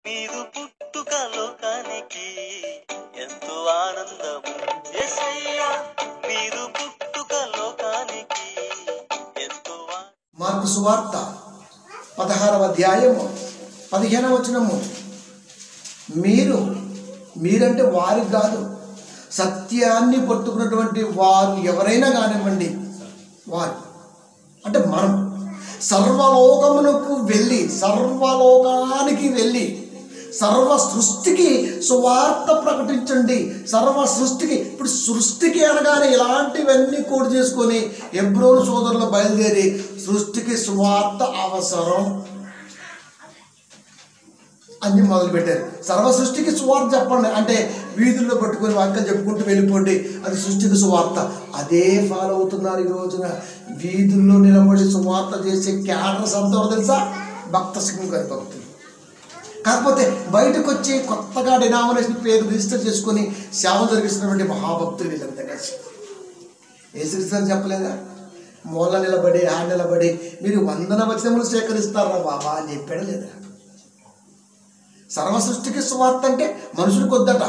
నీదు పుట్టుక లోకానికి ఎంతో ఆనందము యేసయ్యా, నీదు పుట్టుక లోకానికి ఎంతో మార్కు సువార్త 16వ అధ్యాయము 15వ వచనము. మీరంటే వారికి కాదు, సత్యాన్ని పట్టుకున్నటువంటి వారు ఎవరైనా కానివ్వండి, వారు అంటే మనం సర్వలోకానికి వెళ్ళి సర్వ సృష్టికి సువార్త ప్రకటించండి. సర్వ సృష్టికి, ఇప్పుడు సృష్టికి అనగానే ఇలాంటివన్నీ కోడ్ చేసుకొని హెబ్రోను సోదరులు బయలుదేరి సృష్టికి సువార్త అవసరం అన్ని మొదలుపెట్టారు. సర్వ సృష్టికి సువార్త చెప్పండి అంటే వీధుల్లో పట్టుకొని వాక్యం చెప్పుకుంటూ వెళ్ళిపోండి, అది సృష్టికి సువార్త. అదే ఫాలో అవుతున్నారు ఈ రోజున. వీధుల్లో నిలబడి సువార్త చేసే క్యాడర్స్ అంతా తెలుసా? భక్త సింగ్ గారి భక్తులు. కాకపోతే బయటకు వచ్చి కొత్తగా డినామినేషన్ పేరు రిజిస్టర్ చేసుకొని సేవ జరిగిస్తున్నటువంటి మహాభక్తులు వీళ్ళంతా కలిసి. యేసుక్రీస్తు చెప్పలేదా? మూల నిలబడి మీరు 100 వచనములు సేకరిస్తారా బాబా అని చెప్పాడు లేదా? సర్వ సృష్టికి సువార్త అంటే మనుషులకు వద్దట.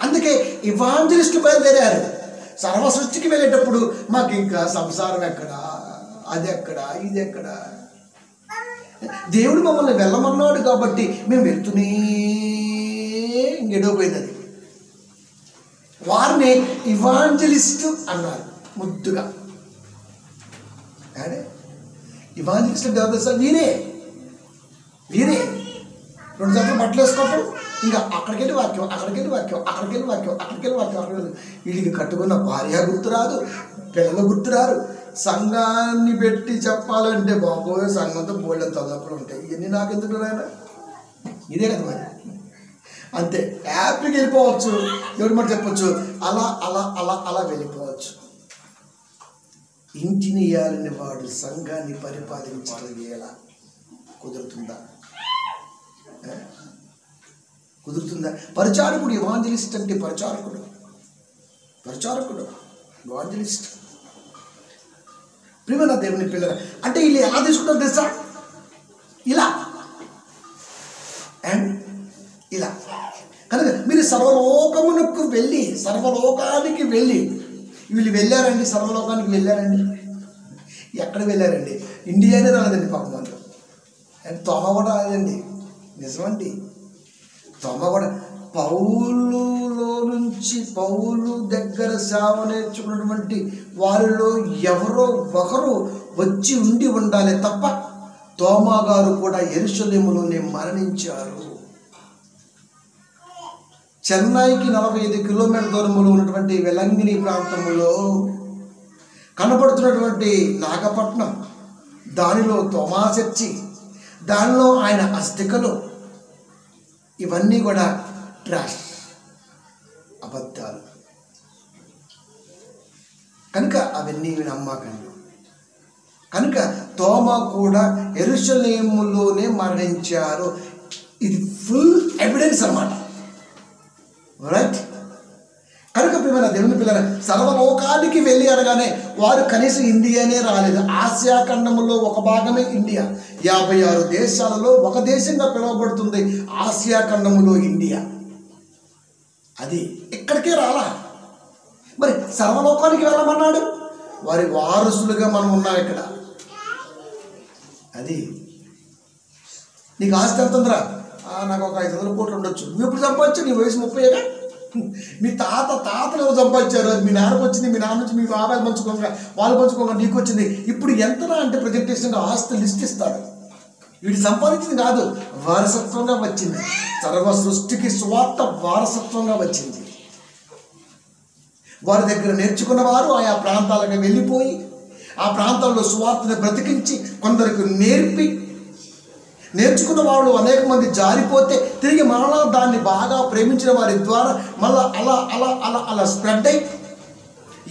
అందుకే ఇవాంజలిస్టులు బయలుదేరారు. సర్వ సృష్టికి వెళ్ళేటప్పుడు మాకు ఇంకా సంసారం ఎక్కడా, అది ఎక్కడా, ఇది ఎక్కడా? దేవుడు మమ్మల్ని వెళ్ళమన్నాడు కాబట్టి మేము వెళ్తూనే గెడవపోయింది. అది వారిని ఇవాంజలిస్టు అన్నారు ముద్దుగా. అదే ఇవాంజలిస్టు దేవదర్శ వీరే 2 జతలు బట్టలు వేసుకోవటం, ఇంకా అక్కడికెళ్ళి వాక్యం. వీడికి కట్టుకున్న భార్య గుర్తురాదు, పిల్లలు గుర్తురారు. సంఘాన్ని పెట్టి చెప్పాలంటే బాబోయే సంఘంతో బోళ్ళ తలపులు ఉంటాయి. ఇవన్నీ నాకెందుకు రాయనా? ఇదే కదా మరి. అంతే హ్యాపీగా వెళ్ళిపోవచ్చు. ఎవరి మాట చెప్పచ్చు, అలా వెళ్ళిపోవచ్చు. ఇంటిని ఇయ్యాలని వాడు సంఘాన్ని పరిపాలించడం ఎలా కుదురుతుందా? పరిచారకుడు ఇవాంజలిస్ట్ అంటే పరిచారకుడు ఇవాంజలిస్ట్. ప్రియమైన దేవుని పిల్లలు అంటే వీళ్ళు ఎలా తీసుకుంటారు తెలుసా? ఇలా అండ్ ఇలా. కనుక మీరు సర్వలోకానికి వెళ్ళి వీళ్ళు వెళ్ళారండి. సర్వలోకానికి వెళ్ళారండి. ఎక్కడ వెళ్ళారండి? ఇండియానే రాలేదండి పాపం వాళ్ళు. అండ్ తోమ కూడా రాలేదండి. నిజమండి. తోమ కూడా పౌలు దగ్గర సేవ నేర్చుకున్నటువంటి వారిలో ఎవరో ఒకరు వచ్చి ఉండాలి తప్ప తోమా గారు కూడా యెరూషలేములోనే మరణించారు. చెన్నైకి 45 కిలోమీటర్ల దూరంలో ఉన్నటువంటి వెలంగిని ప్రాంతంలో కనబడుతున్నటువంటి నాగపట్నం, దానిలో తోమా చర్చి, దానిలో ఆయన అస్థికలు, ఇవన్నీ కూడా ట్రాష్, అబద్ధాలు. కనుక అవన్నీ నమ్మకండి. కనుక తోమా కూడా యెరూషలేములోనే మరణించారు. ఇది ఫుల్ ఎవిడెన్స్ అన్నమాట. రైట్? కనుక ప్రియమైన దేవుని పిల్లల సర్వలోకానికి వెళ్ళి అనగానే వారు కనీసం ఇండియానే రాలేదు. ఆసియా ఖండంలో ఒక భాగమే ఇండియా. 56 దేశాలలో ఒక దేశంగా పిలువబడుతుంది ఆసియా ఖండములో ఇండియా. అది ఇక్కడికే రాలా. మరి సర్వలోకానికి వెళ్ళమన్నాడు. వారి వారసులుగా మనం ఉన్నాం ఇక్కడ. అది నీకు ఆస్తి ఎంత ఉందిరా? నాకు ఒక 500 కోట్లు ఉండొచ్చు. నువ్వు ఇప్పుడు సంపాదించు, నీ వయసు 30. మీ తాతలు ఎవరు సంపాదించారు? అది మీ నాన్నకు వచ్చింది, మీ నాన్న నుంచి మీ బాబాయ్ పంచుకోగా, వాళ్ళు పంచుకోగా నీకు వచ్చింది. ఇప్పుడు ఎంతనా అంటే ప్రజెంటేషన్గా ఆస్తి లిస్ట్ ఇస్తాడు. వీడు సంపాదించింది కాదు, వారసత్వంగా వచ్చింది. సర్వ సృష్టికి సువార్త వారసత్వంగా వచ్చింది. వారి దగ్గర నేర్చుకున్న వారు ఆయా ప్రాంతాలకు వెళ్ళిపోయి ఆ ప్రాంతాల్లో సువార్తను బ్రతికించి కొందరికి నేర్చుకున్న వాళ్ళు అనేక మంది జారిపోతే తిరిగి మరలా దాన్ని బాగా ప్రేమించిన వారి ద్వారా మళ్ళా అలా స్ప్రెడ్ అయి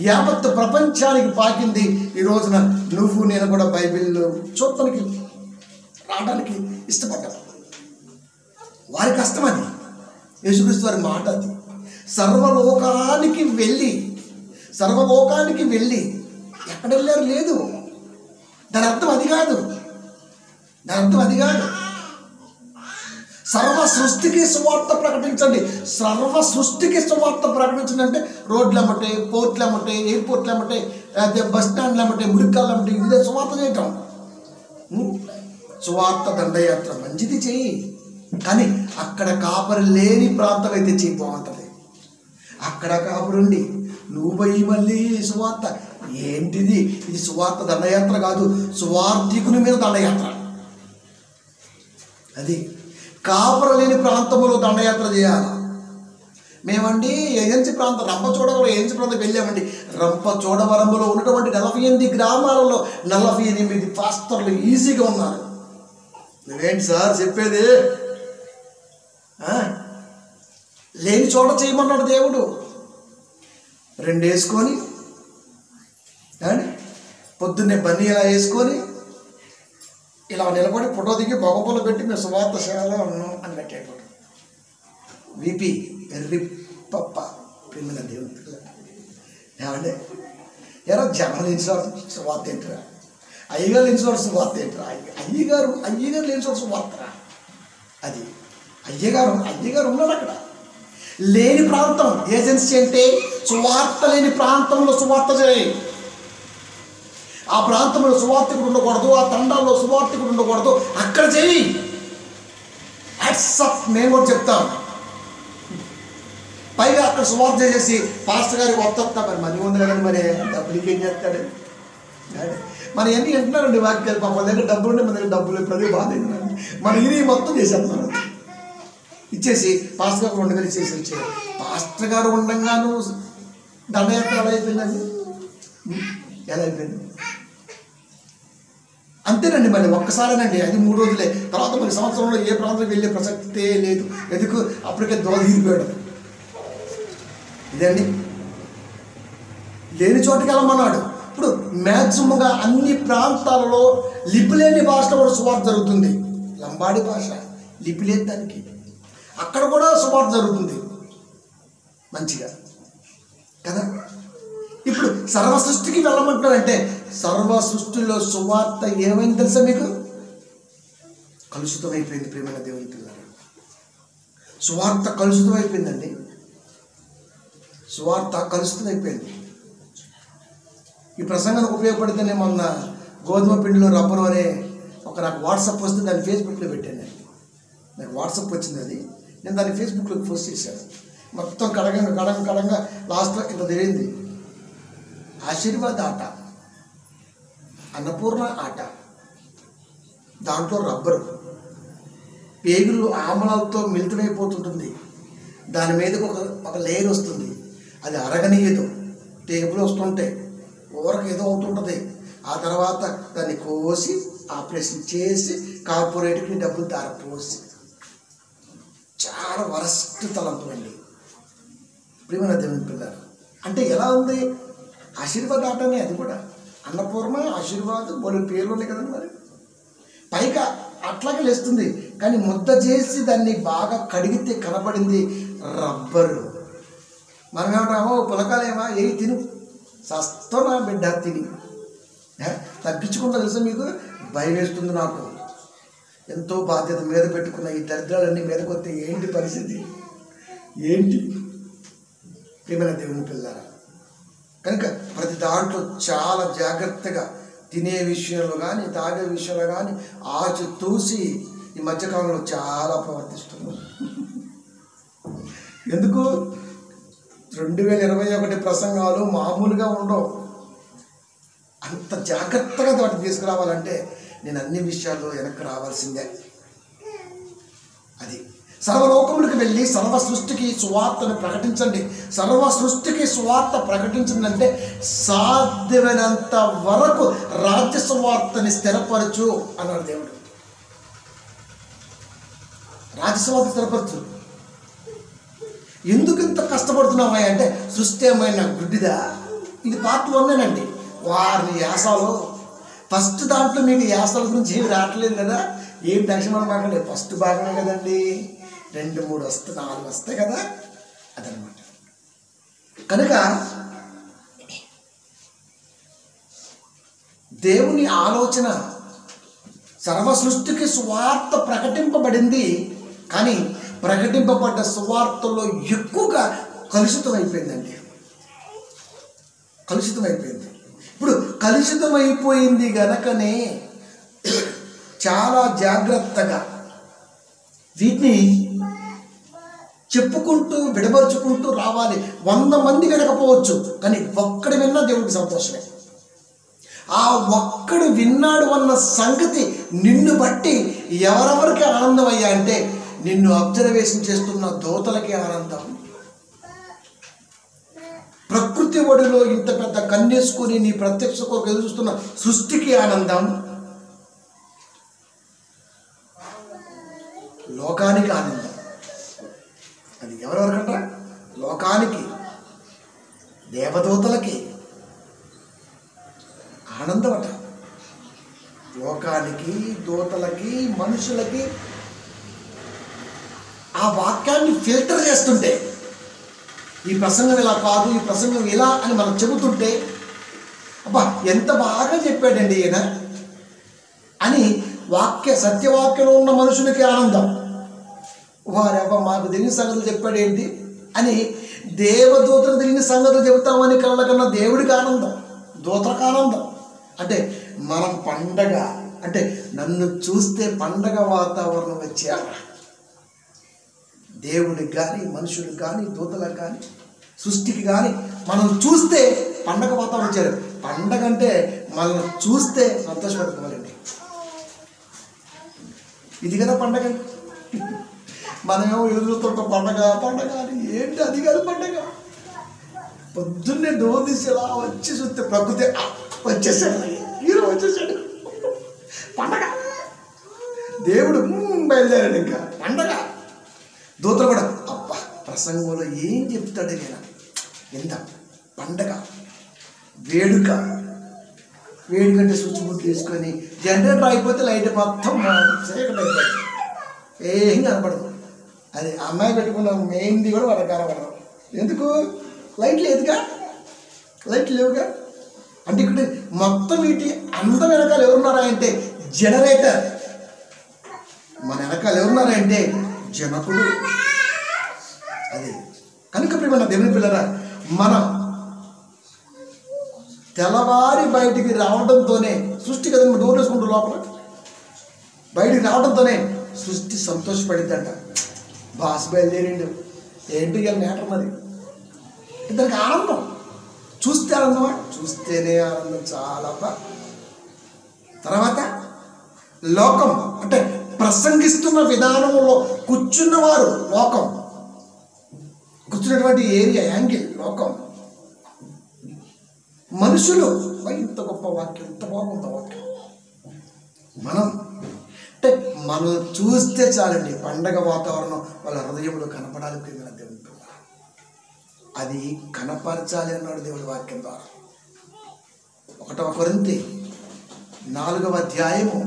యావత్ ప్రపంచానికి పాకింది. ఈ రోజున నువ్వు నేను కూడా బైబిల్లో చూడటానికి రావడానికి ఇష్టపడ్డాను. వారి కష్టం అది. యేసుక్రీస్తు వారి మాట అది. సర్వలోకానికి వెళ్ళి ఎక్కడ వెళ్ళారు లేదు. దాని అర్థం అది కాదు. సర్వ సృష్టికి సువార్త ప్రకటించండి. సర్వ సృష్టికి సువార్త ప్రకటించండి అంటే రోడ్లు అమ్మటే, పోర్ట్లు అమ్మటే, ఎయిర్పోర్ట్లు అమ్మటే, అదే బస్ స్టాండ్లు అమ్మటే, మురికాళ్ళు అమ్మటే, ఇదే సువార్త చేయటం. సువార్త దండయాత్ర మంచిది చెయ్యి, కానీ అక్కడ కాపరి లేని ప్రాంతం అయితే చెయ్యి బాగుంటుంది. అక్కడ కాపురుండి నువ్వు పోయి మళ్ళీ సువార్త ఏంటిది? ఇది సువార్త దండయాత్ర కాదు, సువార్థికుని మీద దండయాత్ర. అది కాపుర లేని ప్రాంతంలో దండయాత్ర చేయాలి. మేమండి ఏజెన్సీ ప్రాంతం రంపచోడవరం ఏజెన్సీ ప్రాంతం వెళ్ళామండి. రంపచోడవరంలో ఉన్నటువంటి 48 గ్రామాలలో 48 పాస్టర్లు ఈజీగా ఉన్నారు. నువ్వేంటి సార్ చెప్పేది? లేని చోట చేయమన్నాడు దేవుడు. 2 వేసుకొని పొద్దున్నే బన్నీ ఇలా వేసుకొని ఇలా నిలబడి ఫోటో దిగి బొగపలు పెట్టి మేము సువార్తశాలలో ఉన్నాం అని పెట్టేటప్పుడు విపి ఎర్రి పప్ప పిల్లల దేవుని పిల్ల ఏమంటే ఎరా జనం లేని సువార్త ఏంటిరా, అయ్యగారు లేని చోట సువార్త ఏంటిరా, అయ్యగారు లేని చోట సువార్తరా. అది అయ్యగారు ఉన్నాడు అక్కడ. లేని ప్రాంతం ఏజెన్సీ అంటే సువార్త లేని ప్రాంతంలో సువార్త చేయి. ఆ ప్రాంతంలో సువార్తికుడు ఉండకూడదు, ఆ తండాల్లో సువార్తికుడు ఉండకూడదు, అక్కడ చేయి. యాక్సెప్ట్ మేము కూడా చెప్తాం. పైగా అక్కడ సువార్త చేసేసి పాస్టర్ గారికి వస్తా మరి మనీ ఉంది కదండి, మరి డబ్బులకి ఏం చేస్తాడు? మన ఎన్ని వింటున్నారండి వాక్యాలు. పాప మన దగ్గర డబ్బులు ఉంటే మన దగ్గర డబ్బులు ఎప్పుడు బాధ అయిందండి. మన ఇది మొత్తం చేసేస్తున్నారు. ఇచ్చేసి పాస్టర్ గారు 2,000 ఇచ్చేసి వచ్చారు. పాస్టర్ గారు ఉండగాను దండయాత్ర ఎలా అయిపోయిందండి? ఎలా అయిపోయింది? అంతేనండి. మళ్ళీ ఒక్కసారేనండి, అది 3 రోజులే. తర్వాత మరి సంవత్సరంలో ఏ ప్రాంతానికి వెళ్ళే ప్రసక్తే లేదు. ఎందుకు? అప్పటికే దోదీరిపోయాడు. ఇదండి లేని చోటుకి వెళ్ళమన్నాడు. ఇప్పుడు మ్యాక్సిమంగా అన్ని ప్రాంతాలలో లిపి లేని భాషలో కూడా సువార్త జరుగుతుంది. లంబాడి భాష లిపి లేదు దానికి, అక్కడ కూడా సువార్త జరుగుతుంది మంచిగా కదా. ఇప్పుడు సర్వ సృష్టికి వెళ్ళమంటున్నాడంటే సర్వ సృష్టిలో సువార్త ఏమైంది తెలుసా మీకు? కలుషితం అయిపోయింది. ప్రేమైన దేవుని పిల్లలు, సువార్త కలుషితం అయిపోయిందండి. సువార్త కలుషితం అయిపోయింది. ఈ ప్రసంగానికి ఉపయోగపడితేనే మొన్న గోధుమ పిండిలో రబ్బరు అనే నాకు వాట్సాప్ వస్తే దాన్ని ఫేస్బుక్లో పెట్టాను. నాకు వాట్సాప్ వచ్చింది, అది నేను దాన్ని ఫేస్బుక్లో పోస్ట్ చేశాను. మొత్తం కడంగా లాస్ట్లో ఇంత తెలియంది. ఆశీర్వాద ఆట, అన్నపూర్ణ ఆట, దాంట్లో రబ్బరు పేగులు ఆమలాలతో మిళితమైపోతుంటుంది. దాని మీదకి ఒక లేయర్ వస్తుంది, అది అరగనీయదు. టేబుల్ వస్తుంటే ఊరకు ఏదో అవుతుంటుంది. ఆ తర్వాత దాన్ని కోసి ఆపరేషన్ చేసి కార్పొరేట్కి డబ్బులు దారిపోసి చాలా వరస్ట్ తలంపులండి. ప్రియమైన దేవుని పిల్లలు, అంటే ఎలా ఉంది? ఆశీర్వాద ఆటనే అది కూడా. అన్నపూర్ణ, ఆశీర్వాదం బోలు పేర్లు ఉన్నాయి కదండి. మరి పైగా అట్లాగే లేస్తుంది, కానీ ముద్ద చేసి దాన్ని బాగా కడిగితే కనబడింది రబ్బరు. మనం ఏమంటామో పులకాలేమా ఏ తిను సస్తో నా బిడ్డ తిని తప్పించుకుంటా తెలుసా మీకు? భయం వేస్తుంది నాకు. ఎంతో బాధ్యత మీద పెట్టుకున్న ఈ దరిద్రాలన్నీ మీదకి వస్తే ఏంటి పరిస్థితి? ఏంటి? ప్రియమైన దేవుని పిల్లారా, కనుక ప్రతి దాంట్లో చాలా జాగ్రత్తగా తినే విషయంలో కానీ తాగే విషయంలో కానీ ఆచి తూసి ఈ మధ్యకాలంలో చాలా ప్రవర్తిస్తున్నాం. ఎందుకు? 2021 ప్రసంగాలు మామూలుగా ఉండవు. అంత జాగ్రత్తగా వాటిని తీసుకురావాలంటే నేను అన్ని విషయాల్లో వెనక్కి రావాల్సిందే. అది సర్వలోకములకు వెళ్ళి సర్వ సృష్టికి సువార్తను ప్రకటించండి. సర్వ సృష్టికి సువార్త ప్రకటించండి అంటే సాధ్యమైనంత వరకు రాజ్య సువార్తని స్థిరపరచు అన్నాడు దేవుడు. రాజ్య సువార్త స్థిరపరచు. ఎందుకు ఇంత కష్టపడుతున్నామా అంటే సృష్టి ఏమైనా గుడ్డిదా? ఇది పార్ట్ 1 వారిని యాసాలు ఫస్ట్ దాంట్లో మీకు యాసాల గురించి ఏమి రావట్లేదు కదా. ఏం టెన్షన్ అనమాకండి, ఫస్ట్ భాగమే కదండి. 2, 3 వస్తాయి, 4 వస్తాయి కదా, అదనమాట. కనుక దేవుని ఆలోచన సర్వ సృష్టికి సువార్త ప్రకటింపబడింది. కానీ ప్రకటింపబడ్డ సువార్తల్లో ఎక్కువగా కలుషితం అయిపోయిందండి. కలుషితం అయిపోయింది. ఇప్పుడు కలుషితం అయిపోయింది గనకనే చాలా జాగ్రత్తగా వీటిని చెప్పుకుంటూ విడమర్చుకుంటూ రావాలి. 100 మంది వినకపోవచ్చు, కానీ ఒక్కడు విన్నా దేవుడికి సంతోషమే. ఆ ఒక్కడు విన్నాడు అన్న సంగతి నిన్ను బట్టి ఎవరెవరికి ఆనందం అయ్యా అంటే నిన్ను అబ్జర్వేషన్ చేస్తున్న దోతలకి ఆనందం, ప్రకృతి ఒడిలో ఇంత పెద్ద కన్నేసుకొని నీ ప్రత్యక్ష కొరకు ఎదురుస్తున్న సృష్టికి ఆనందం, లోకానికి ఆనందం. అది ఎవరెవరికంట? లోకానికి, దేవదూతలకి ఆనందం అట. లోకానికి, దూతలకి, మనుషులకి ఆ వాక్యాన్ని ఫిల్టర్ చేస్తుంటే, ఈ ప్రసంగం ఇలా కాదు, ఈ ప్రసంగం ఇలా అని మనం చెబుతుంటే, అబ్బా ఎంత బాగా చెప్పాడండి ఈయన అని సత్యవాక్యంలో ఉన్న మనుషులకి ఆనందం. వారెవ్వ మాకు తెలియని సంగతులు చెప్పాడేంటి అని దేవదూతలకు తెలియని సంగతులు చెబుతామని కళ్ళకన్నా దేవుడికి ఆనందం, దూతలకు ఆనందం. అంటే మనం పండగ అంటే నన్ను చూస్తే పండగ వాతావరణం వచ్చేయాల. దేవుడికి కానీ, మనుషులకు కానీ, దూతలకు కానీ, సృష్టికి కానీ మనం చూస్తే పండగ వాతావరణం వచ్చారు. పండగ అంటే మనం చూస్తే సంతోషపడుకోవాలండి. ఇది కదా పండగ. మనమేమో ఎదురుతుంటాం పండగ పండగ అని. ఏంటి అది కాదు పండగ. పొద్దున్నే డోర్ తీసి ఎలా వచ్చి చూస్తే ప్రకృతి వచ్చేసాడు, హీరో వచ్చేసాడు, పండగ. దేవుడు బయలుదేరాడు, ఇంకా పండగ. దూతలు కూడా అబ్బా ప్రసంగంలో ఏం చెప్తాడు నేను, ఎంత పండగ, వేడుక. వేడుకంటే స్విచ్ బుట్ తీసుకొని జనరేటర్ అయిపోతే లైట్ మొత్తం చీకటి అయిపోతుంది, ఏం కనపడదు. అది అమ్మాయి పెట్టుకున్న మెయిన్ది కూడా వాళ్ళకి కనపడదు. ఎందుకు? లైట్ లేదుగా, లైట్ లేవుగా. అంటే ఇక్కడ మొత్తం వీటి అందం వెనకాల ఎవరున్నారా అంటే జనరేటర్, మన వెనకాల ఎవరున్నారా అంటే జనకుడు. అది కనుక ప్రియమైన దేవుని పిల్లరా, మనం తెల్లవారి బయటికి రావడంతోనే సృష్టి కదండి, డోర్ వేసుకుంటూ లోపల బయటికి రావడంతోనే సృష్టి సంతోషపడిద్దంట. బాస్ బయలుదేరిండు, ఏంటి ఇవాళ మ్యాటర్ మరి. దానికి ఆనందం. చూస్తే ఆనందమా? చూస్తేనే ఆనందం చాలా. తర్వాత లోకం అంటే ప్రసంగిస్తున్న విధానంలో కూర్చున్నవారు లోకం, కూర్చున్నటువంటి ఏరియా యాంగిల్ లోకం. మనుషులు ఇంత గొప్ప వాక్యం, ఇంత బాగుంది వాక్యం. మనం అంటే మనం చూస్తే చాలండి, పండగ వాతావరణం వాళ్ళ హృదయంలో కనపడాలి. ప్రియమైన దేవుని పిల్ల, అది కనపరచాలి అన్నాడు దేవుడి వాక్యం ద్వారా. 1 కొరింథీ 4వ అధ్యాయము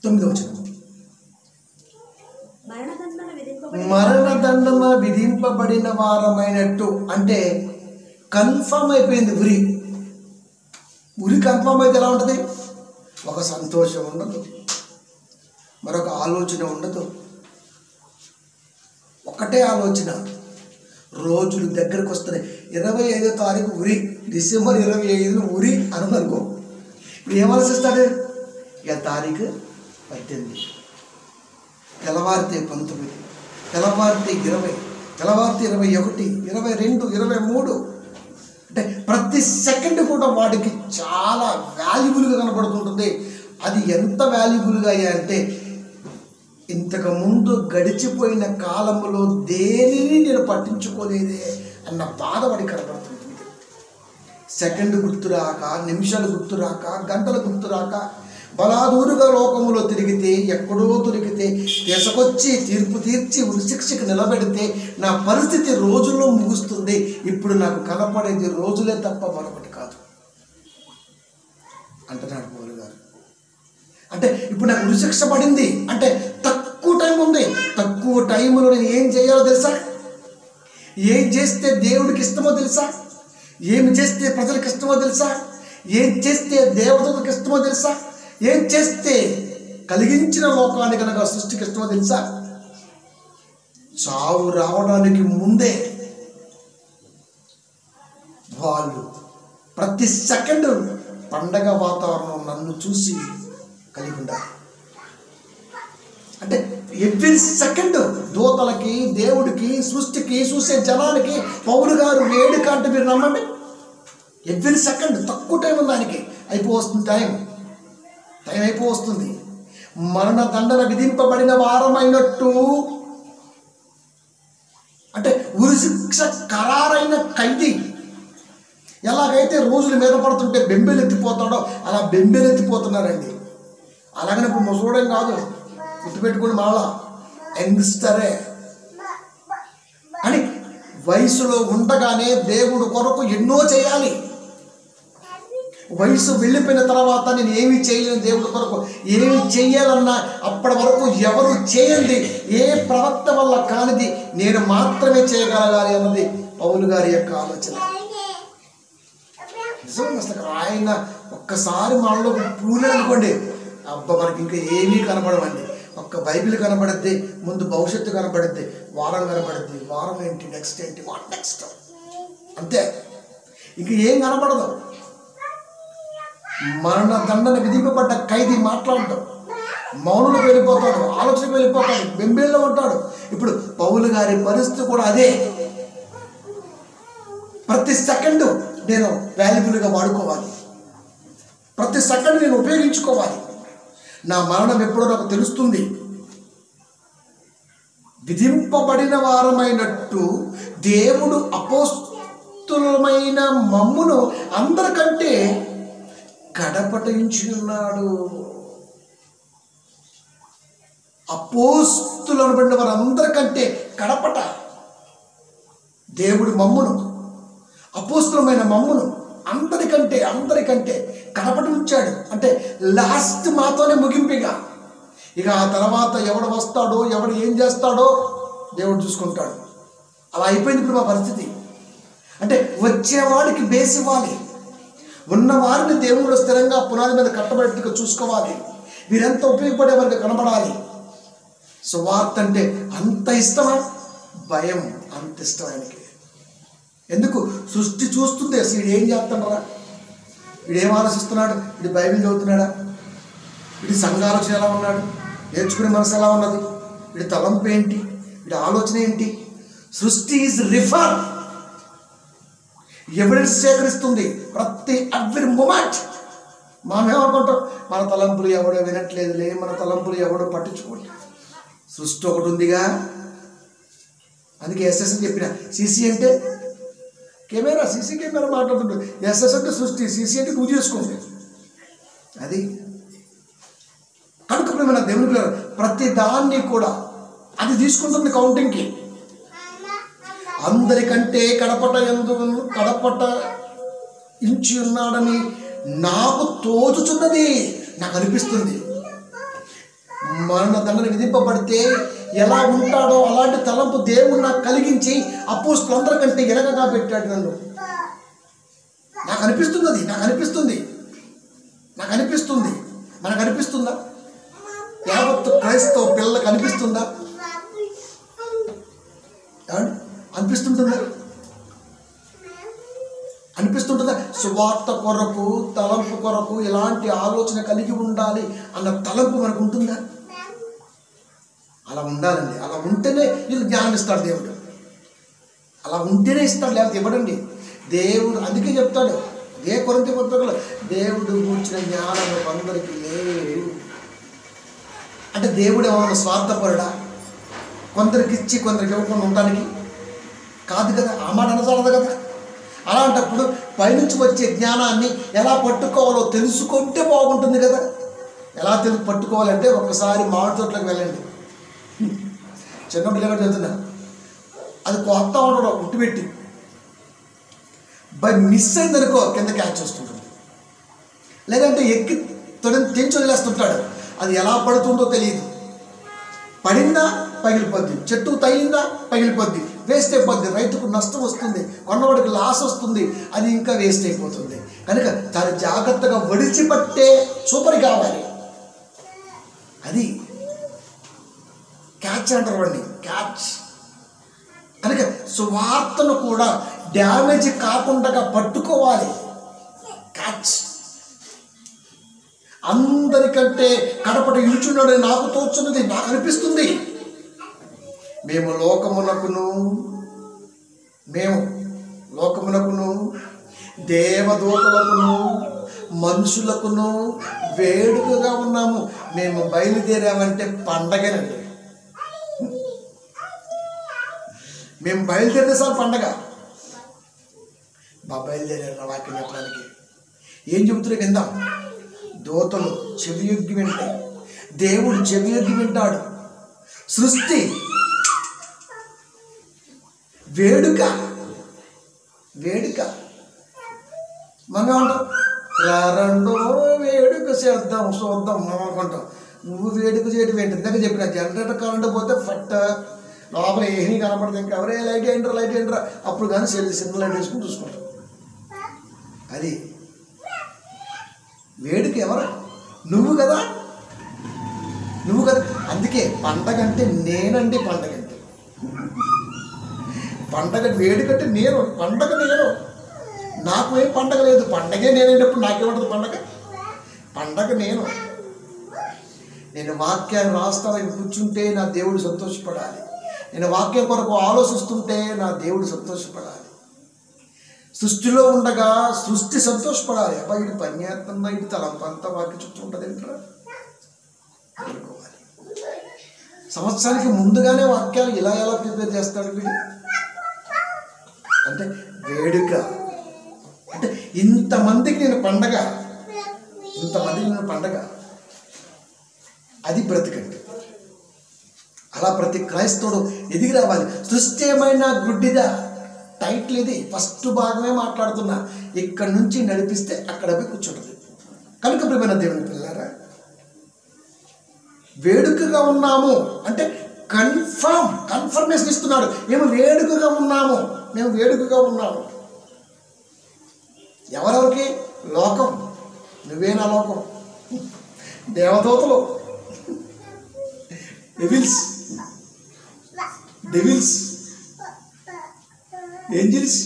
9వ వచనం. మరణదండన విధింపబడిన వారమైనట్టు, అంటే కన్ఫర్మ్ అయిపోయింది. ఉరి కన్ఫర్మ్ అయితే ఎలా ఉంటుంది? ఒక సంతోషం ఉండదు, మరొక ఆలోచన ఉండదు, ఒకటే ఆలోచన. రోజులు దగ్గరకు వస్తున్నాయి. 25వ తారీఖు ఉరి, డిసెంబర్ 25న ఉరి అనుకో. ఇప్పుడు ఏం ఆలోచిస్తాడు? ఇక తారీఖు 18, తెల్లవారితే 19, తెల్లవారితే 20, తెల్లవారితే 21, 22, 23. అంటే ప్రతి సెకండ్ కూడా వాడికి చాలా వాల్యుబుల్గా కనపడుతుంటుంది. అది ఎంత వాల్యుబుల్గా అయ్యా అంటే ఇంతకుముందు గడిచిపోయిన కాలంలో దేనిని నేను పట్టించుకోలేదే అన్న బాధ వాడికి కనపడుతుంది. సెకండ్ గుర్తురాక, నిమిషాలు గుర్తురాక, గంటలు గుర్తురాక బలాదూరుగా లోకములో తిరిగితే, ఎక్కడో దొరికితే తీసుకొచ్చి తీర్పు తీర్చి ఉరిశిక్షకు నిలబెడితే నా పరిస్థితి రోజుల్లో ముగుస్తుంది. ఇప్పుడు నాకు కనపడేది రోజులే తప్ప మరొకటి కాదు అంటున్నాడు పౌలు గారు. అంటే ఇప్పుడు నాకు ఉరిశిక్ష పడింది అంటే తక్కువ టైం ఉంది. తక్కువ టైంలో నేను ఏం చేయాలో తెలుసా? ఏం చేస్తే దేవుడికి ఇష్టమో తెలుసా? ఏమి చేస్తే ప్రజలకు ఇష్టమో తెలుసా? ఏం చేస్తే దేవతలకు ఇష్టమో తెలుసా? ఏం చేస్తే కలిగించిన లోకాన్ని కనుక సృష్టికి ఇష్టమో తెలుసా? చావు రావడానికి ముందే వాళ్ళు ప్రతి సెకండ్ పండగ వాతావరణం నన్ను చూసి కలిగి ఉండాలి. అంటే ఎవ్రీ సెకండ్ దూతలకి, దేవుడికి, సృష్టికి, చూసే జనానికి పౌలు గారు వేడుక అంటే మీరు నమ్మండి. ఎవ్రీ సెకండ్ తక్కువ టైం ఉంది ఆయనకి. అయిపోవస్తుంది టైం అయిపోవస్తుంది. మరణ దండన విధింపబడిన వారమైనట్టు, అంటే ఉరిశిక్ష ఖరారైన ఖైదీ ఎలాగైతే రోజులు మీద పడుతుంటే బెంబెలెత్తిపోతాడో అలా బెంబెలెత్తిపోతున్నారండి. అలాగనే ఇప్పుడు ముసలోడేం కాదు, గుర్తుపెట్టుకుని మళ్ళా యంగ్స్టరే అని వయసులో ఉండగానే దేవుడు కొరకు ఎన్నో చేయాలి. వయసు వెళ్ళిపోయిన తర్వాత నేను ఏమి చేయలేను దేవుడి కొరకు, ఏమి చేయాలన్నా అప్పటి వరకు ఎవరు చేయండి, ఏ ప్రవక్త వల్ల కానిది నేను మాత్రమే చేయగలగాలి అన్నది పౌలు గారి యొక్క ఆలోచన. నిజంగా అసలు ఆయన ఒక్కసారి మనలో పూలేదనుకోండి, అబ్బా మనకి ఇంకా ఏమీ కనపడమండి. ఒక్క బైబిల్ కనపడుద్ది, ముందు భవిష్యత్తు కనపడుద్ది, వారం కనపడుద్ది, వారం ఏంటి, నెక్స్ట్ ఏంటి, వాట్ నెక్స్ట్, అంతే, ఇంక ఏం కనపడదు. మరణ దండన విధింపబడ్డ ఖైదీ మాట్లాడటం, మౌనంలోకి వెళ్ళిపోతాడు, ఆలోచనకు వెళ్ళిపోతాడు, బెంబేల్లో ఉంటాడు. ఇప్పుడు పౌలు గారి పరిస్థితి కూడా అదే. ప్రతి సెకండు నేను వాల్యుబుల్గా వాడుకోవాలి, ప్రతి సెకండ్ నేను ఉపయోగించుకోవాలి. నా మరణం ఎప్పుడో నాకు తెలుస్తుంది. విధింపబడిన వారమైనట్టు దేవుడు అపోస్తులమైన మమ్మును అందరికంటే కడపటించి ఉన్నాడు. అపోస్తులు అనబడిన వారందరికంటే కడపట దేవుడు మమ్మును, అపోస్తులమైన మమ్మును అందరికంటే కడపటి ఉంచాడు. అంటే లాస్ట్ మాతోనే ముగింపిగా. ఇక ఆ తర్వాత ఎవడు వస్తాడో, ఎవడు ఏం చేస్తాడో దేవుడు చూసుకుంటాడు. అలా అయిపోయింది ఇప్పుడు మా పరిస్థితి. అంటే వచ్చేవాడికి బేస్ ఇవ్వాలి, ఉన్నవారిని దేవుడు స్థిరంగా పునాది మీద కట్టబెట్టుగా చూసుకోవాలి, వీరంతా ఉపయోగపడే వారికి కనబడాలి. సువార్త అంటే అంత ఇష్టమా? భయం అంత ఇష్టం ఆయనకి. ఎందుకు? సృష్టి చూస్తుంది అసలు వీడు ఏం చేస్తున్నారా, వీడు ఏం ఆలోచిస్తున్నాడు, వీడు బైబిల్ చదువుతున్నాడా, వీడి సంఘాలోచన ఎలా ఉన్నాడు, నేర్చుకునే మనసు ఎలా ఉన్నది, వీడి తలంపు ఏంటి, వీడి ఆలోచన ఏంటి. సృష్టి ఈజ్ రిఫర్, ఎవిడెన్స్ సేకరిస్తుంది ప్రతి ఎవ్రీ మూమెంట్. మనమేమనుకుంటాం, మన తలంపులు ఎవడో వినట్లేదులే, మన తలంపులు ఎవడో పట్టించుకోండి. సృష్టి ఒకటి ఉందిగా. అందుకే ఎస్ఎస్ అని చెప్పిన. సిసి అంటే కెమెరా, సీసీ కెమెరా మాట్లాడుతుంటుంది. ఎస్ఎస్ అంటే సృష్టి, సీసీ అంటే నువ్వు చేసుకోండి. అది కనుక మన దేవుని ప్రతి దాన్ని కూడా అది తీసుకుంటుంది కౌంటింగ్కి. అందరికంటే కడపట ఇంచి ఉన్నాడని నాకు తోచుచున్నది, నాకు అనిపిస్తుంది. మరణ దండన విధింపబడితే ఎలా ఉంటాడో అలాంటి తలంపు దేవుడు నాకు కలిగించి అపోస్తులందరికంటే ఎనగగా పెట్టాడు నన్ను. నాకు అనిపిస్తుంది, అది నాకు అనిపిస్తుంది. మనకు అనిపిస్తుందా? యావత్ క్రైస్తవ పిల్లలకు అనిపిస్తుందా? అనిపిస్తుంటుందా? సువార్త కొరకు, తలంపు కొరకు ఇలాంటి ఆలోచన కలిగి ఉండాలి అన్న తలంపు మనకు ఉంటుందా? అలా ఉండాలండి. అలా ఉంటేనే వీళ్ళు జ్ఞానం ఇస్తాడు దేవుడు. అలా ఉంటేనే ఇస్తాడు, లేకపోతే ఇవ్వడండి దేవుడు. అందుకే చెప్తాడు ఏ కొరింథీ పత్రికలో, దేవుడు కూర్చిన జ్ఞానం అందరికీ లేదు. అంటే దేవుడు ఏమన్నా స్వార్థపరుడా? కొందరికి ఇచ్చి కొందరికి ఇవ్వకుండా ఉండడానికి కాదు కదా, ఆ మాట అనసాలదు కదా. అలాంటప్పుడు పైనుంచి వచ్చే జ్ఞానాన్ని ఎలా పట్టుకోవాలో తెలుసుకుంటే బాగుంటుంది కదా. ఎలా పట్టుకోవాలంటే ఒక్కసారి మామిడి తోటలోకి వెళ్ళండి. చిన్న పిల్లగా చదువుతున్నా, అది కొత్త ఉండడం ఉట్టిపెట్టి బై మిస్ అయిందనుకో కింద క్యాచ్ చేస్తుంటుంది, లేదంటే ఎక్కి తెంచి వదిలేస్తుంటాడు. అది ఎలా పడుతుందో తెలియదు. పడిందా పగిలిపోద్ది, చెట్టు తగిలిందా పగిలిపోద్ది, వేస్ట్ అయిపోద్ది. రైతుకు నష్టం వస్తుంది, కొన్నవాడికి లాస్ వస్తుంది, అది ఇంకా వేస్ట్ అయిపోతుంది. కనుక చాలా జాగ్రత్తగా వడిచిపట్టే సూపర్ కావాలి. అది క్యాచ్ అంటారు వాడిని, క్యాచ్. కనుక సువార్తను కూడా డ్యామేజ్ కాకుండా పట్టుకోవాలి, క్యాచ్. అందరికంటే కడపట ఇల్చున్నాడు నాకు తోచున్నది, నాకు అనిపిస్తుంది. మేము లోకమునకును దేవదూతలకును మనుషులకును వేడుకగా ఉన్నాము. మేము బయలుదేరామంటే పండగనండి. మేము బయలుదేరితే సార్ పండగ. బయలుదేరారు వాక్యం చెప్పడానికి. ఏం చెబుతున్నా విందాం. దూతలు చెవియొగ్గి వింటాయి, దేవుడు చెవియొగ్గి వింటాడు. సృష్టి వేడుక మనం ఏమంటాం, రెండో వేడుక చేద్దాం చూద్దాం మనం అనుకుంటాం. నువ్వు వేడుక చేయడం ఏంటి? ఇందాక చెప్పిన జనరేటర్ కరెంట్ పోతే ఫట్ లోపల ఏమీ కనపడదు. ఇంకా ఎవరే లైట్ ఏంట్రా అప్పుడు కానీ చిన్న లైట్ వేసుకుని చూసుకుంటాం. అది వేడుక ఎవరు? నువ్వు కదా. అందుకే పండగ అంటే నేనండి. పండగ వేడుకంటే నేను, పండగ నేను. నాకు ఏం పండగ లేదు. పండగే నేనేటప్పుడు నాకేమంటుంది పండగ నేను. వాక్యాన్ని రాస్తానని కూర్చుంటే నా దేవుడు సంతోషపడాలి. నేను వాక్యం కొరకు ఆలోచిస్తుంటే నా దేవుడు సంతోషపడాలి. సృష్టిలో ఉండగా సృష్టి సంతోషపడాలి. అబ్బాయి ఇది పని చేస్తున్నా, ఇది తలంపంతా వాక్య చుట్టూ ఉంటుంది ఏంట్రా అనుకోవాలి. సంవత్సరానికి ముందుగానే వాక్యాలు ఎలా ప్రిపేర్ చేస్తాడు వీడు అంటే వేడుక. అంటే ఇంతమందికి నేను పండగ, అది బ్రతికండి. అలా ప్రతి క్రైస్తవుడు ఎదిగి రావాలి. సృష్టి ఏమైనా గుడ్డిదా? టైటిల్ ఇది, ఫస్ట్ భాగమే మాట్లాడుతున్నా. ఇక్కడి నుంచి నడిపిస్తే అక్కడ పోయి కూర్చుంటుంది. కనుక ప్రియమైన దేవుని పిల్లారా, వేడుకగా ఉన్నాము అంటే కన్ఫర్మేషన్ ఇస్తున్నాడు. మేము వేడుకగా ఉన్నాము. ఎవరెవరికి? లోకం, నువ్వేనా లోకం, దేవదూతలు, డెవిల్స్, ఏంజిల్స్,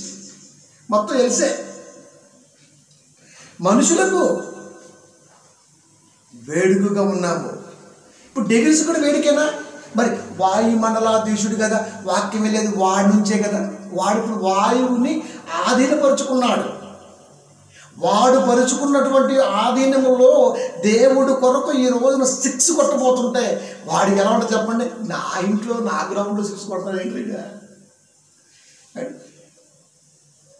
మొత్తం తెలిసే. మనుషులకు వేడుకగా ఉన్నాము. ఇప్పుడు డెవిల్స్ కూడా వేడుకేనా? మరి వాయుమండలాధీశుడు కదా, వాక్యం వెళ్ళేది వాడి నుంచే కదా. వాడు ఇప్పుడు వాయువుని ఆధీనపరుచుకున్నాడు. వాడు పరుచుకున్నటువంటి ఆధీనములో దేవుడు కొరకు ఈ రోజున 6 కొట్టబోతుంటే వాడికి ఎలా ఉంటుంది చెప్పండి? నా ఇంట్లో నా గ్రౌండ్లో 6 కొడతాడు ఏంటి?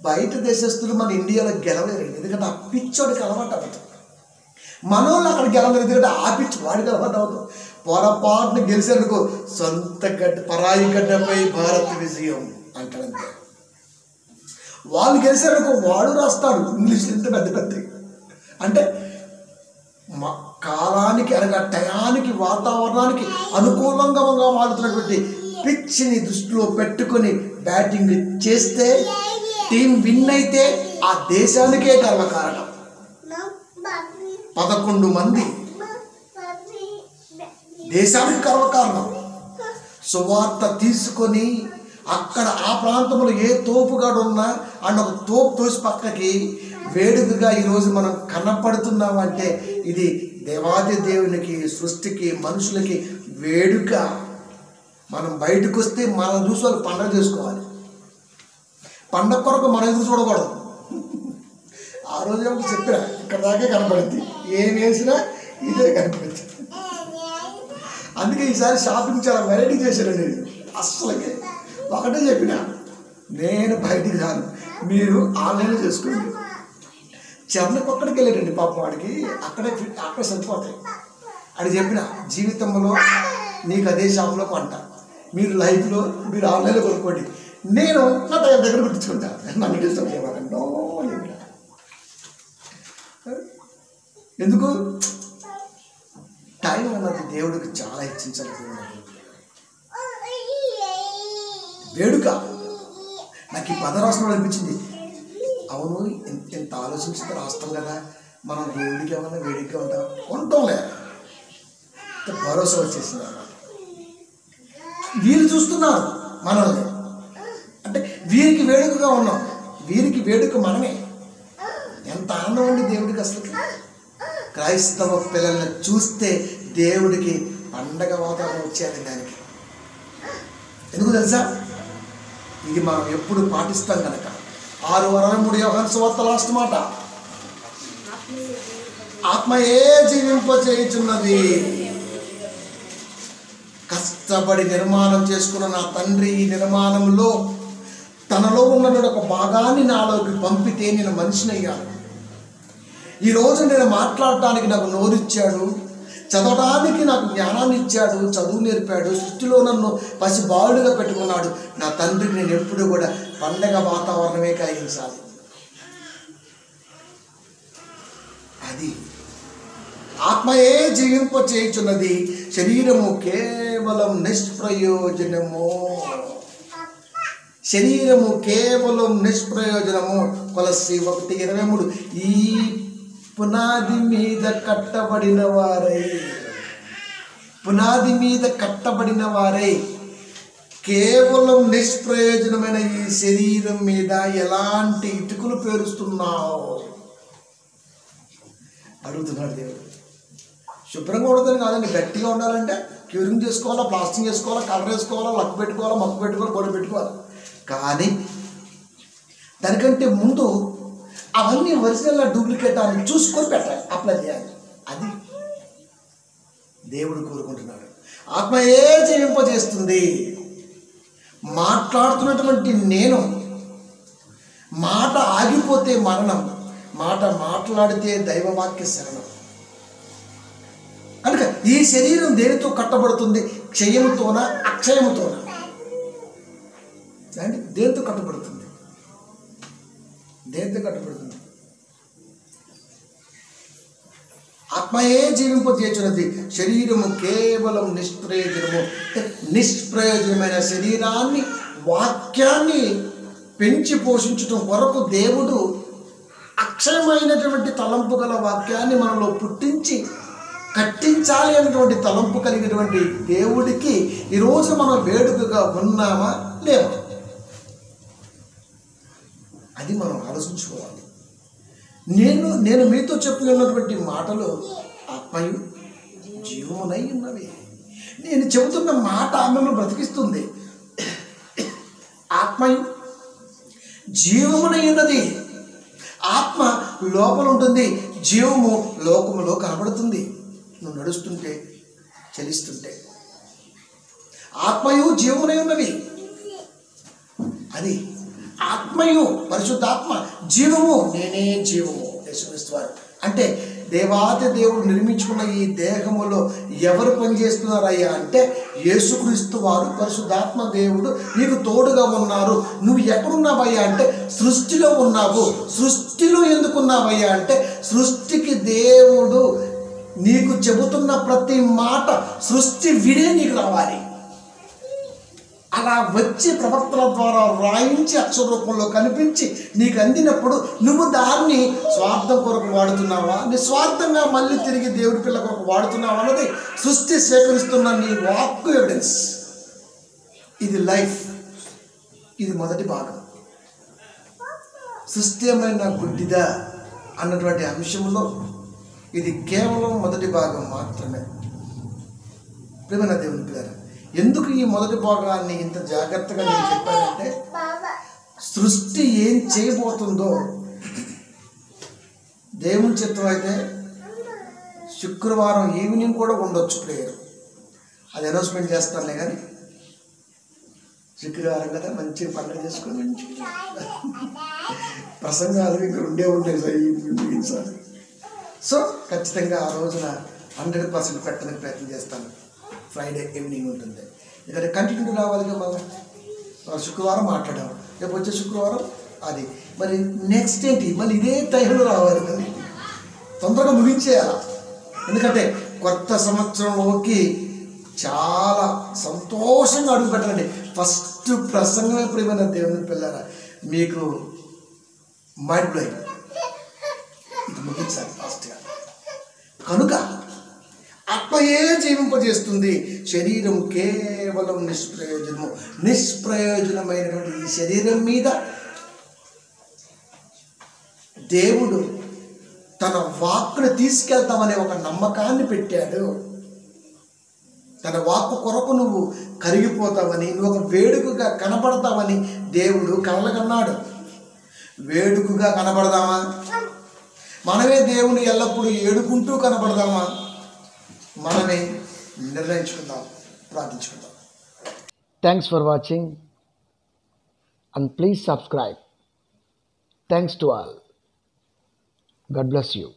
బయట దేశస్తులు మన ఇండియాలో గెలవలేరండి, ఎందుకంటే ఆ పిచ్చోడికి అలవాటు అవుతుంది. మనోళ్ళు అక్కడ గెలవలేరు, ఎందుకంటే ఆ పిచ్చి వాడికి అలవాటు అవుతుంది. పొరపాటును గెలిచేందుకు సొంత పరాయి గడ్డపై భారత విజయం అంటాడంతే. వాళ్ళు గెలిచారనుకో వాడు రాస్తాడు ఇంగ్లీష్లో ఇంత పెద్ద అంటే కాలానికి అనగా టయానికి వాతావరణానికి అనుకూలంగా మారుతున్నటువంటి పిచ్చిని దృష్టిలో పెట్టుకొని బ్యాటింగ్ చేస్తే టీం విన్ అయితే ఆ దేశానికే గర్వకారణం. 11 మంది దేశానికి గర్వకారణం. సువార్త తీసుకొని అక్కడ ఆ ప్రాంతంలో ఏ తోపుగాడు ఉన్నా అండ్ ఒక తోపు తోసి పక్కకి వేడుకగా ఈరోజు మనం కనపడుతున్నామంటే ఇది దేవాది దేవునికి, సృష్టికి, మనుషులకి వేడుక. మనం బయటకు వస్తే మనం చూసి వాళ్ళు పండగ చేసుకోవాలి. పండగ కొరకు మనం ఎదురు చూడకూడదు. ఆ రోజు ఏమిటి చెప్పినా ఇక్కడ దాకే కనపడింది, ఏం వేసినా ఇదే కనపడింది. అందుకే ఈసారి షాపింగ్ చాలా వెరైటీ చేశానండి. అస్సలకి ఒకటే చెప్పిన, నేను బయటికి రాను, మీరు ఆన్లైన్లో చేసుకోండి. చెన్నకి ఒక్కడికి వెళ్ళాడండి పాపం, వాడికి అక్కడే సరిపోతాయి. అది చెప్పిన, జీవితంలో నీకు అదే షాప్లో కొంట, మీరు లైఫ్లో మీరు ఆన్లైన్లో కొనుక్కోండి, నేను నా టైం దగ్గర గుర్తుంటా, నన్ను డిస్టర్బ్ చేయమండి. ఎందుకు? టైం అన్నది దేవుడికి చాలా హెచ్చించాలి. వేడుక. నాకు ఈ పద రాష్ట్రంలో అనిపించింది, అవును ఎంత ఆలోచించితే రాస్తాం కదా, మనం దేవుడికి ఏమన్నా వేడిగా ఉంటాంలే, భరోసా వచ్చేసింది అన్నమాట. వీళ్ళు చూస్తున్నారు మనల్ని, అంటే వీరికి వేడుకగా ఉన్నాం, వీరికి వేడుక మనమే. ఎంత ఆనందం అండి దేవుడికి అసలు. క్రైస్తవ పిల్లల్ని చూస్తే దేవుడికి పండగ వాతావరణం వచ్చేది. దానికి ఎందుకు తెలుసా? ఇది మనం ఎప్పుడు పాటిస్తాం కనుక. 6:23 యోహాను సువార్త లాస్ట్ మాట, ఆత్మయే జీవింపచేయుచున్నది. కష్టపడి నిర్మాణం చేసుకున్న నా తండ్రి ఈ నిర్మాణంలో తనలో ఉన్న ఒక భాగాన్ని నాలోకి పంపితే నేను మనిషిని అయ్యాను. ఈరోజు నేను మాట్లాడటానికి నాకు నోరిచ్చాడు, చదవడానికి నాకు జ్ఞానాన్ని ఇచ్చాడు, చదువు నేర్పాడు, సృష్టిలో నన్ను పసిబాలుడుగా పెట్టుకున్నాడు. నా తండ్రికి నేను ఎప్పుడు కూడా పండగ వాతావరణమే కలిగించాలి. అది ఆత్మయే జీవింప చేయుచున్నది, శరీరము కేవలం నిష్ప్రయోజనము. శరీరము కేవలం నిష్ప్రయోజనము. కొలస్సీ 1:23. ఈ పునాది మీద కట్టబడిన వారై, పునాది మీద కట్టబడిన వారై కేవలం నిష్ప్రయోజనమైన ఈ శరీరం మీద ఎలాంటి ఇటుకలు పేరుస్తున్నావు అడుగుతున్నాడు దేవుడు. శుభ్రంగా ఉండదని కాదండి, గట్టిగా ఉండాలంటే క్యూరింగ్ చేసుకోవాలా, ప్లాస్టింగ్ చేసుకోవాలా, కలర్ వేసుకోవాలా, లక్కు పెట్టుకోవాలా, మొక్కు పెట్టుకోవాలి, గొడవ పెట్టుకోవాలి. కానీ దానికంటే ముందు అవన్నీ ఒరిజినల్ డూప్లికేట్ అని చూసుకొని పెట్టాలి, అప్లై చేయాలి. అది దేవుడు కోరుకుంటున్నాడు. ఆత్మయే జీవింపజేస్తుంది. మాట్లాడుతున్నటువంటి నేను, మాట ఆగిపోతే మరణం, మాట మాట్లాడితే దైవవాక్య శరణం. కనుక ఈ శరీరం దేనితో కట్టబడుతుంది? క్షయముతోనా అక్షయముతోనా? దేనితో కట్టబడుతుంది? దేనితో కట్టబడుతుంది? ఆత్మయే జీవింపజేయుచున్నది, శరీరము కేవలం నిష్ప్రయోజనము. నిష్ప్రయోజనమైన శరీరాన్ని, వాక్యాన్ని పెంచి పోషించడం కొరకు దేవుడు అక్షయమైనటువంటి తలంపు గల వాక్యాన్ని మనలో పుట్టించి కట్టించాలి అనేటువంటి తలంపు కలిగినటువంటి దేవుడికి ఈరోజు మనం వేడుకగా ఉన్నామా లేవా? అది మనం ఆలోచించుకోవాలి. నేను మీతో చెప్పినటువంటి మాటలు ఆత్మయు జీవమునై ఉన్నవి. నేను చెబుతున్న మాట ఆమెను బ్రతికిస్తుంది. ఆత్మయు జీవమునై ఉన్నది. ఆత్మ లోపల ఉంటుంది, జీవము లోకములో కనబడుతుంది. నువ్వు నడుస్తుంటే, చలిస్తుంటే ఆత్మయు జీవమునై ఉన్నవి. అది ఆత్మయు, పరిశుద్ధాత్మ, జీవము, నేనే జీవము. యేసుక్రీస్తు వారు అంటే దేవాది దేవుడు నిర్మించుకున్న ఈ దేహములో ఎవరు పనిచేస్తున్నారయ్యా అంటే యేసుక్రీస్తు వారు, పరిశుద్ధాత్మ దేవుడు నీకు తోడుగా ఉన్నారు. నువ్వు ఎక్కడున్నావయ్యా అంటే సృష్టిలో ఉన్నావు. సృష్టిలో ఎందుకున్నావయ్యా అంటే సృష్టికి దేవుడు నీకు చెబుతున్న ప్రతి మాట సృష్టి వినే నీకు రావాలి. అలా వచ్చి ప్రవక్తల ద్వారా రాయించి అక్షర రూపంలో కనిపించి నీకు అందినప్పుడు నువ్వు దాన్ని స్వార్థం కొరకు వాడుతున్నావా, నిస్వార్థంగా మళ్ళీ తిరిగి దేవుడి పిల్ల కొరకు వాడుతున్నావా అన్నది సృష్టి సేకరిస్తున్న నీ వాక్కు ఎవిడెన్స్. ఇది లైఫ్. ఇది మొదటి భాగం. సృష్టి ఏమైనా గుడ్డిదా అన్నటువంటి అంశంలో ఇది కేవలం మొదటి భాగం మాత్రమే. ప్రియమైన దేవుని పిల్లరా, ఎందుకు ఈ మొదటి భాగాన్ని ఇంత జాగ్రత్తగా నేను చెప్పానంటే సృష్టి ఏం చేయబోతుందో దేవుని చిత్తం అయితే శుక్రవారం ఈవినింగ్ కూడా ఉండొచ్చు ప్రేయర్. అది అనౌన్స్మెంట్ చేస్తానులే. కానీ శుక్రవారం కదా మంచిగా పండుగ చేసుకొని మంచిగా ప్రసంగాలు ఇంకా ఉంటాయి సార్. సో ఖచ్చితంగా ఆ రోజున 100% పెట్టడానికి ప్రయత్నం చేస్తాను. ఫ్రైడే ఈవినింగ్ ఉంటుంది. ఎందుకంటే కంటిన్యూ రావాలిగా. బాగా శుక్రవారం మాట్లాడాము, రేపు వచ్చే శుక్రవారం అది. మరి నెక్స్ట్ ఏంటి? మళ్ళీ ఇదే టైంలో రావాలి. మరి తొందరగా ముగించేయాలి. ఎందుకంటే కొత్త సంవత్సరంలోకి చాలా సంతోషంగా అడుగు పెట్టండి. ఫస్ట్ ప్రసంగమే ప్రియమైన దేవుని పిల్లరా మీకు మైండ్ బ్లోయింగ్, ఇది ముగించాలి ఫాస్ట్గా. కనుక ఆత్మయే జీవింపజేస్తుంది, శరీరం కేవలం నిష్ప్రయోజనమైనటువంటి ఈ శరీరం మీద దేవుడు తన వాక్కును తీసుకెళ్తామనే ఒక నమ్మకాన్ని పెట్టాడు. తన వాక్కు కొరకు నువ్వు కరిగిపోతావని, నువ్వు ఒక వేడుకగా కనపడతావని దేవుడు కలగన్నాడు. వేడుకగా కనపడదామా? మనమే దేవుని ఎల్లప్పుడూ ఏడుకుంటూ కనపడదామా? మనమే నిర్ణయించుకుందాం, ప్రార్థించుకుందాం. Thanks for watching and please subscribe. Thanks to all. God bless you.